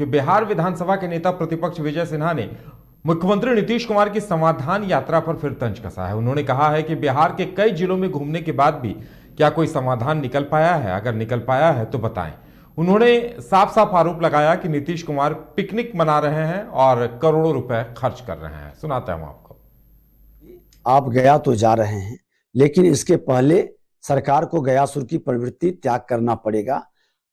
क्योंकि बिहार विधानसभा के नेता प्रतिपक्ष विजय सिन्हा ने मुख्यमंत्री नीतीश कुमार की समाधान यात्रा पर फिर तंज कसा है। उन्होंने कहा है कि बिहार के कई जिलों में घूमने के बाद भी क्या कोई समाधान निकल पाया है? अगर निकल पाया है तो बताएं। उन्होंने साफ साफ आरोप लगाया कि नीतीश कुमार पिकनिक मना रहे हैं और करोड़ों रुपए खर्च कर रहे हैं। सुनाते हैं आपको। आप गया तो जा रहे हैं, लेकिन इसके पहले सरकार को गयासुर की प्रवृत्ति त्याग करना पड़ेगा।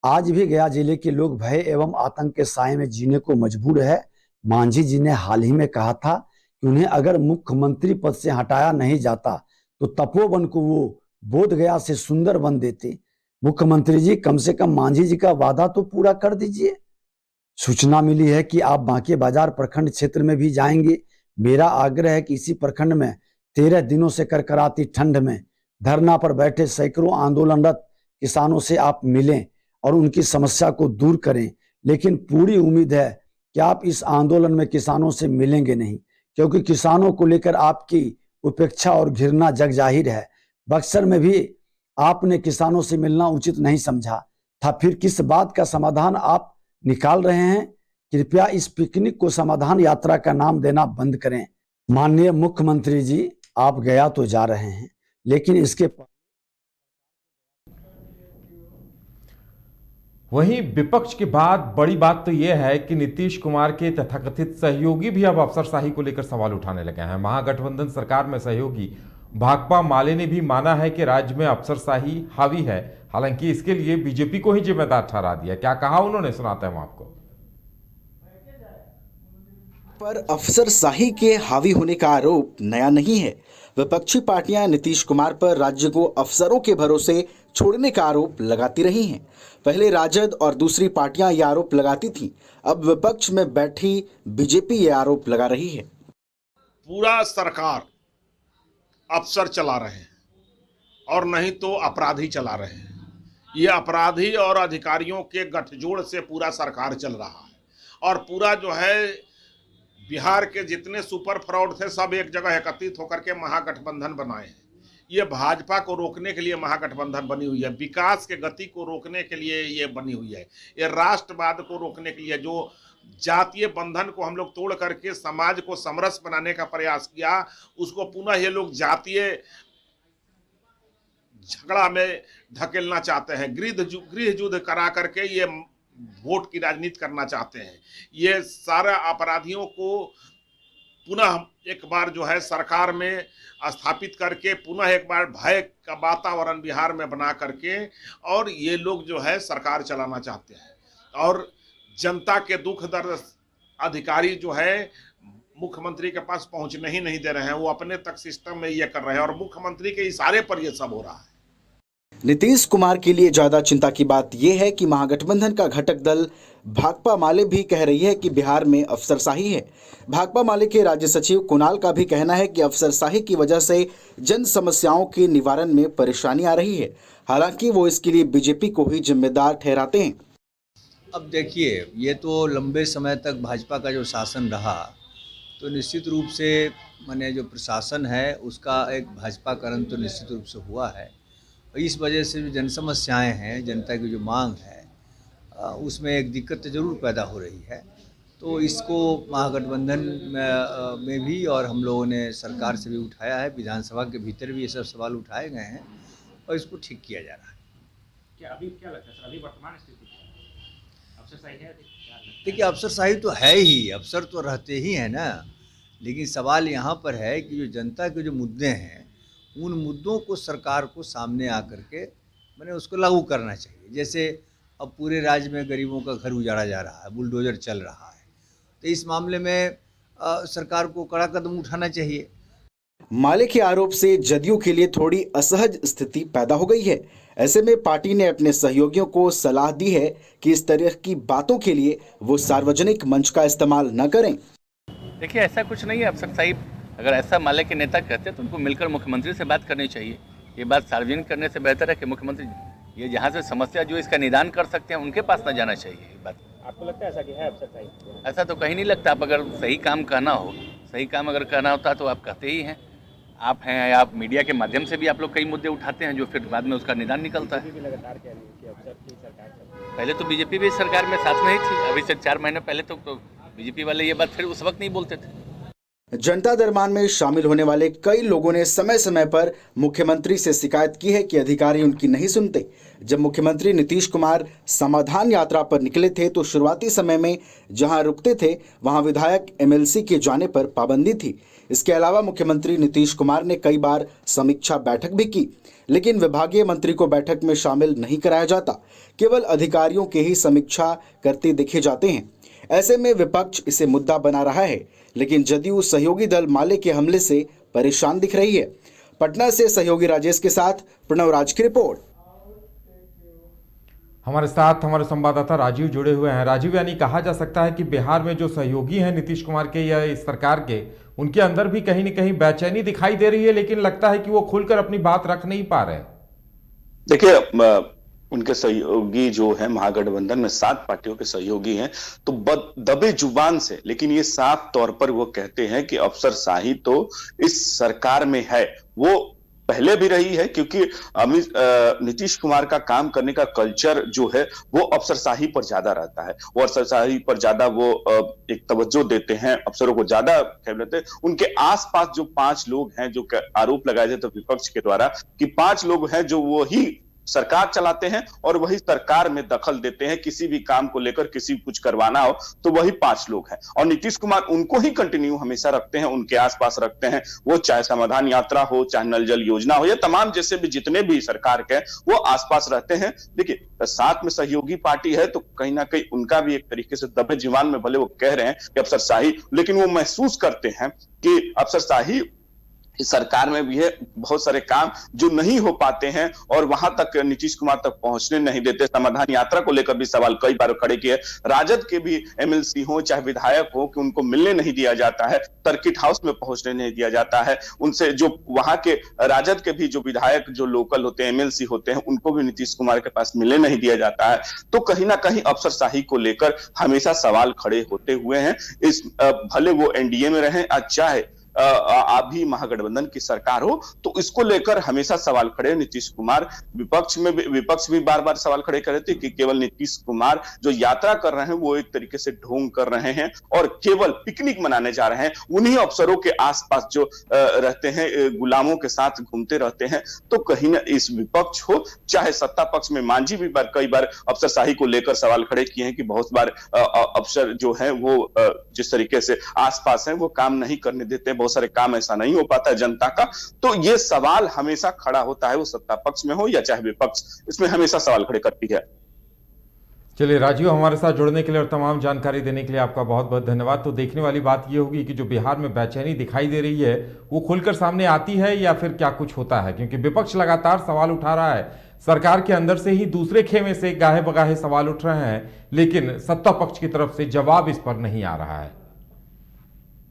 आज भी गया जिले के लोग भय एवं आतंक के साए में जीने को मजबूर है। मांझी जी ने हाल ही में कहा था कि उन्हें अगर मुख्यमंत्री पद से हटाया नहीं जाता तो तपोवन को वो बोध गया से सुंदर वन देते। मुख्यमंत्री जी, कम से कम मांझी जी का वादा तो पूरा कर दीजिए। सूचना मिली है कि आप बांके बाजार प्रखंड क्षेत्र में भी जाएंगे। मेरा आग्रह है कि इसी प्रखंड में 13 दिनों से करकराती ठंड में धरना पर बैठे सैकड़ों आंदोलनरत किसानों से आप मिलें और उनकी समस्या को दूर करें। लेकिन पूरी उम्मीद है कि आप इस आंदोलन में किसानों से मिलेंगे नहीं, क्योंकि किसानों को लेकर आपकी उपेक्षा और घृणा जग जाहिर है। बक्सर में भी आपने किसानों से मिलना उचित नहीं समझा था, फिर किस बात का समाधान आप निकाल रहे हैं? कृपया इस पिकनिक को समाधान यात्रा का नाम देना बंद करें। माननीय मुख्यमंत्री जी, आप गया तो जा रहे हैं, लेकिन इसके वहीं विपक्ष की बड़ी बात तो यह है कि नीतीश कुमार के तथाकथित सहयोगी भी अब अफसरशाही को लेकर सवाल उठाने लगे हैं। महागठबंधन सरकार में सहयोगी भाकपा माले ने भी माना है कि राज्य में अफसरशाही हावी है। हालांकि इसके लिए बीजेपी को ही जिम्मेदार ठहरा दिया। क्या कहा उन्होंने, सुनाते हैं हम आपको। पर अफसरशाही के हावी होने का आरोप नया नहीं है। विपक्षी पार्टियां नीतीश कुमार पर राज्य को अफसरों के भरोसे छोड़ने का आरोप लगाती रही हैं। पहले राजद और दूसरी पार्टियां यह आरोप लगाती थीं। अब विपक्ष में बैठी बीजेपी यह आरोप लगा रही है। पूरा सरकार अफसर चला रहे हैं और नहीं तो अपराधी चला रहे हैं। ये अपराधी और अधिकारियों के गठजोड़ से पूरा सरकार चल रहा है। और पूरा जो है बिहार के जितने सुपर फ्रॉड थे सब एक जगह एकत्रित होकर के महागठबंधन बनाए हैं। ये भाजपा को रोकने के लिए महागठबंधन बनी हुई है। विकास के गति को रोकने के लिए ये बनी हुई है। ये राष्ट्रवाद को रोकने के लिए, जो जातीय बंधन को हम लोग तोड़ करके समाज को समरस बनाने का प्रयास किया, उसको पुनः ये लोग जातीय झगड़ा में धकेलना चाहते हैं। गृह युद्ध करा करके ये वोट की राजनीति करना चाहते हैं। ये सारा अपराधियों को पुनः एक बार जो है सरकार में स्थापित करके पुनः एक बार भय का वातावरण बिहार में बना करके और ये लोग जो है सरकार चलाना चाहते हैं। और जनता के दुख दर्द अधिकारी जो है मुख्यमंत्री के पास पहुंचने ही नहीं दे रहे हैं। वो अपने तक सिस्टम में ये कर रहे हैं और मुख्यमंत्री के इशारे पर ये सब हो रहा है। नीतीश कुमार के लिए ज्यादा चिंता की बात यह है कि महागठबंधन का घटक दल भाकपा माले भी कह रही है कि बिहार में अफसरशाही है। भाकपा माले के राज्य सचिव कुणाल का भी कहना है कि अफसरशाही की वजह से जन समस्याओं के निवारण में परेशानी आ रही है। हालांकि वो इसके लिए बीजेपी को ही जिम्मेदार ठहराते हैं। अब देखिए, ये तो लंबे समय तक भाजपा का जो शासन रहा, तो निश्चित रूप से माने जो प्रशासन है उसका एक भाजपाकरण तो निश्चित रूप से हुआ है। इस वजह से जो जन समस्याएँ हैं, जनता की जो मांग है, उसमें एक दिक्कत ज़रूर पैदा हो रही है। तो इसको महागठबंधन में भी और हम लोगों ने सरकार से भी उठाया है। विधानसभा के भीतर भी ये सब सवाल उठाए गए हैं और इसको ठीक किया जा रहा है। क्या अभी क्या लगता है सर, अभी वर्तमान स्थिति अफसरशाही है? देखिए, अफसरशाही तो है ही, अफसर तो रहते ही हैं ना। लेकिन सवाल यहाँ पर है कि जो जनता के जो मुद्दे हैं, उन मुद्दों को सरकार को सामने आकर के मैंने उसको लागू करना चाहिए। जैसे अब पूरे राज्य में गरीबों का घर उजाड़ा जा रहा है, बुलडोजर चल रहा है, तो इस मामले में सरकार को कड़ा कदम उठाना चाहिए। माले के आरोप से जदयू के लिए थोड़ी असहज स्थिति पैदा हो गई है। ऐसे में पार्टी ने अपने सहयोगियों को सलाह दी है कि इस तरह की बातों के लिए वो सार्वजनिक मंच का इस्तेमाल न करें। देखिए, ऐसा कुछ नहीं है अफसरशाही। अगर ऐसा माले के नेता कहते हैं तो उनको मिलकर मुख्यमंत्री से बात करनी चाहिए। ये बात सार्वजनिक करने से बेहतर है कि मुख्यमंत्री ये जहाँ से समस्या जो इसका निदान कर सकते हैं उनके पास न जाना चाहिए। ये बात आपको लगता है ऐसा कि है अफसरशाही? ऐसा तो कहीं नहीं लगता। आप अगर सही काम कहना हो, सही काम अगर कहना होता तो आप कहते ही हैं। आप हैं, आप मीडिया के माध्यम से भी आप लोग कई मुद्दे उठाते हैं जो फिर बाद में उसका निदान निकलता है। लगातार कह रही है कि अफसर की सरकार पहले तो बीजेपी भी सरकार में साथ में ही थी, अभी से 4 महीने पहले तो बीजेपी वाले ये बात फिर उस वक्त नहीं बोलते थे। जनता दरबार में शामिल होने वाले कई लोगों ने समय समय पर मुख्यमंत्री से शिकायत की है कि अधिकारी उनकी नहीं सुनते। जब मुख्यमंत्री नीतीश कुमार समाधान यात्रा पर निकले थे तो शुरुआती समय में जहां रुकते थे वहां विधायक एमएलसी के जाने पर पाबंदी थी। इसके अलावा मुख्यमंत्री नीतीश कुमार ने कई बार समीक्षा बैठक भी की, लेकिन विभागीय मंत्री को बैठक में शामिल नहीं कराया जाता, केवल अधिकारियों के ही समीक्षा करते देखे जाते हैं। ऐसे में विपक्ष इसे मुद्दा बना रहा है, लेकिन जदयू सहयोगी दल माले के हमले से परेशान दिख रही है। पटना से सहयोगी राजेश के साथ प्रणव राज की रिपोर्ट। हमारे साथ हमारे संवाददाता राजीव जुड़े हुए हैं। राजीव, यानी कहा जा सकता है कि बिहार में जो सहयोगी हैं नीतीश कुमार के या इस सरकार के, उनके अंदर भी कहीं न कहीं बेचैनी दिखाई दे रही है, लेकिन लगता है कि वो खुलकर अपनी बात रख नहीं पा रहे। देखिए, उनके सहयोगी जो है महागठबंधन में 7 पार्टियों के सहयोगी हैं, तो दबे जुबान से, लेकिन ये साफ तौर पर वो कहते हैं कि अफसरशाही तो इस सरकार में है। वो पहले भी रही है, क्योंकि नीतीश कुमार का काम करने का कल्चर जो है वो अफसरशाही पर ज्यादा रहता है। वो अफसरशाही पर ज्यादा वो एक तवज्जो देते हैं, अफसरों को ज्यादा ख्याल देते हैं। उनके आसपास जो 5 लोग हैं, जो आरोप लगाए थे विपक्ष के द्वारा कि 5 लोग हैं जो वो ही सरकार चलाते हैं और वही सरकार में दखल देते हैं। किसी भी काम को लेकर किसी कुछ करवाना हो तो वही 5 लोग हैं, और नीतीश कुमार उनको ही कंटिन्यू हमेशा रखते हैं, उनके आसपास रखते हैं। वो चाहे समाधान यात्रा हो, चाहे नल जल योजना हो, या तमाम जैसे भी जितने भी सरकार के वो आसपास रहते हैं। देखिए, साथ में सहयोगी पार्टी है तो कहीं ना कहीं उनका भी एक तरीके से दबे जुबान में भले वो कह रहे हैं कि अफसरशाही, लेकिन वो महसूस करते हैं कि अफसरशाही इस सरकार में भी है। बहुत सारे काम जो नहीं हो पाते हैं और वहां तक नीतीश कुमार तक पहुंचने नहीं देते। समाधान यात्रा को लेकर भी सवाल कई बार खड़े किए। राजद के भी एमएलसी हो चाहे विधायक हो कि उनको मिलने नहीं दिया जाता है, सर्किट हाउस में पहुंचने नहीं दिया जाता है। उनसे जो वहां के राजद के भी जो विधायक जो लोकल होते हैं, एमएलसी होते हैं, उनको भी नीतीश कुमार के पास मिलने नहीं दिया जाता है। तो कहीं ना कहीं अफसरशाही को लेकर हमेशा सवाल खड़े होते हुए हैं। इस भले वो एनडीए में रहे, चाहे अभी महागठबंधन की सरकार हो, तो इसको लेकर हमेशा सवाल खड़े। नीतीश कुमार विपक्ष भी बार बार सवाल खड़े कर रहे थे कि केवल नीतीश कुमार जो यात्रा कर रहे हैं वो एक तरीके से ढोंग कर रहे हैं और केवल पिकनिक मनाने जा रहे हैं। उन्हीं अफसरों के आसपास जो रहते हैं, गुलामों के साथ घूमते रहते हैं। तो कहीं ना इस विपक्ष हो चाहे सत्ता पक्ष में, मांझी भी कई बार अफसरशाही को लेकर सवाल खड़े किए हैं कि बहुत बार अफसर जो है वो जिस तरीके से आसपास है वो काम नहीं करने देते, बहुत सारे काम ऐसा नहीं हो पाता है जनता का। तो ये सवाल हमेशा खड़ा होता है, वो सत्ता पक्ष में हो या चाहे विपक्ष, इसमें हमेशा सवाल खड़े करती है। चलिए राजीव, हमारे साथ जुड़ने के लिए और तमाम जानकारी देने के लिए आपका बहुत बहुत धन्यवाद। तो देखने वाली बात ये होगी कि जो बिहार में बेचैनी दिखाई दे रही है वो खुलकर सामने आती है या फिर क्या कुछ होता है, क्योंकि विपक्ष लगातार सवाल उठा रहा है। सरकार के अंदर से ही दूसरे खेमे से गाहे बगाहे सवाल उठ रहे हैं, लेकिन सत्ता पक्ष की तरफ से जवाब इस पर नहीं आ रहा है।